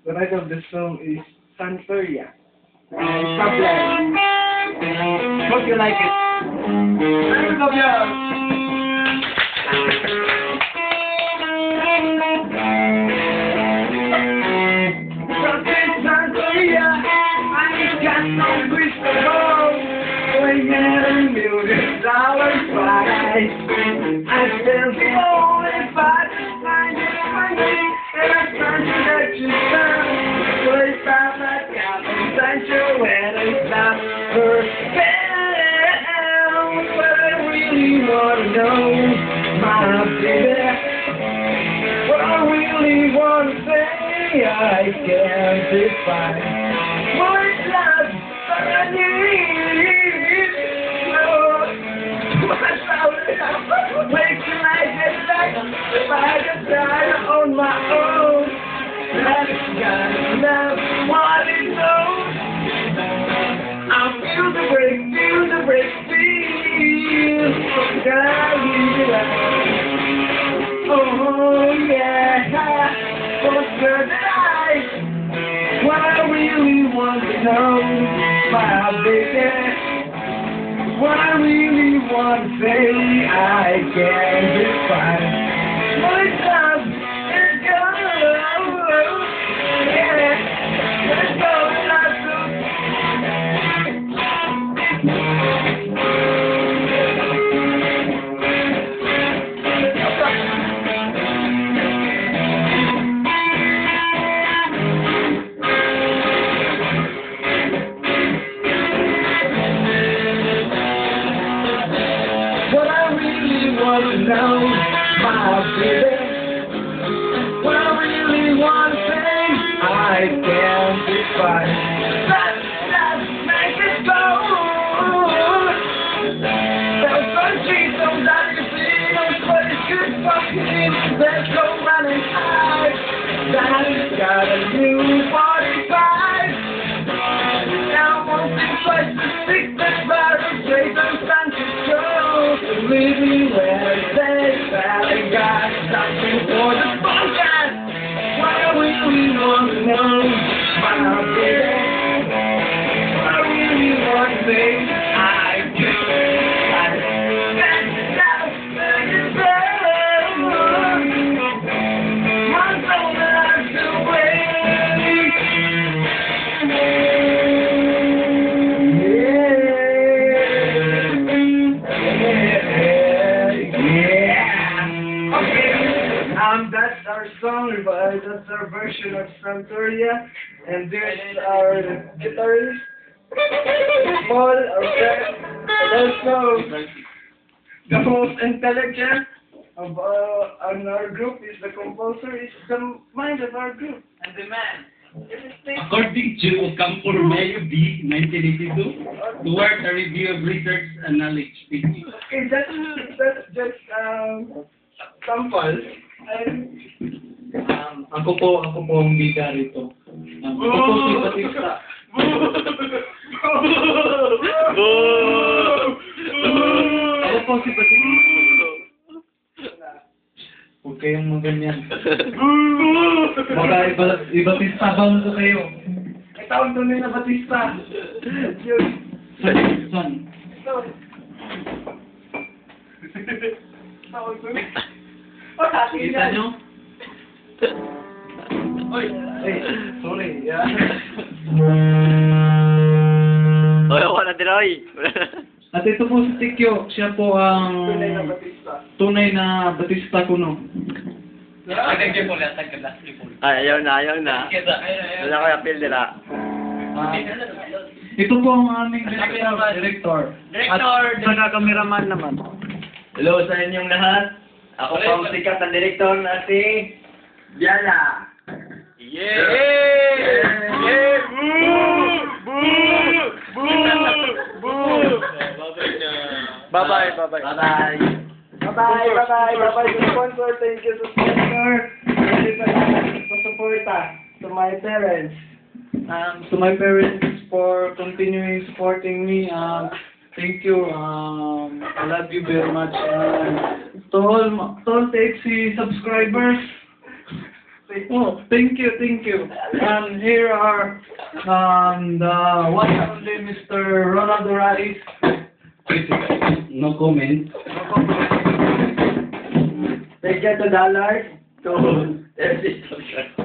The title of the song is Santeria. Problem. Hope you like it. I love Santeria, I got no crystal ball. Going at $1,000,000 price. I still the only fight to find it funny. And I try to let you down. So it's about my God, inside your head, it's not perfect. But I really wanna know, my baby. What I really wanna say, I can't define. What love that I need. Wake till I get back, if I can die on my own. That's got what it knows. I feel the break, feel. God, you oh yeah, what's good tonight? What I really want to know, my baby. What I really want to say, I can't define. My love is gone. Yeah, let's go. What I really want to know, my baby. What I really want to say, I can't define. Let's make it go. There's some trees, some that you see, those places good fucking. Let's go running high. Daddy's got a new 45. Now won't be twice to stick this virus, straight on San Francisco. Living where they valley got something for the podcast. What I really want to know, my baby. What I really want to say, I can't. That's our song, that's our version of Santeria, and there's our guitarist, Paul, our friend, and also the most intelligent of on our group is the composer, is the mind of our group, and the man. According to Campo Romeo B. 1982, towards a review of research and knowledge speaking. Okay, that's just sample. Ako po ang bida rito. Ako po si Batista. Ako po si Batista. Huwag kayong maganyan. Baka ibatista ba ko kayo? Ay, tawag doon na Batista. Yun. Son. Tawag doon. Oh, akin Kita yan. nyo? Oy, hey, sorry. Yeah. Oy, wala din oy. At ito po si Tikyo. Siya po ang Tunay na Batista. tunay na Batista kuno. Ay, ayaw na. Wala ko appeal nila. Ito po ang aming director. At saka cameraman naman. Hello sa inyong lahat. Ako po ang sikat na direktor na si Biala. Yeah! Yeah! Boo! Boo! Boo! Bye-bye. Bye-bye to sponsor. Thank you to sponsor. Thank you sa suporta to my parents. To my parents for continuing supporting me. Thank you. I love you very much. To all TXC subscribers, Oh, thank you, thank you. And here are the one and only Mr. Ronald Rais. No comment. Take $2 to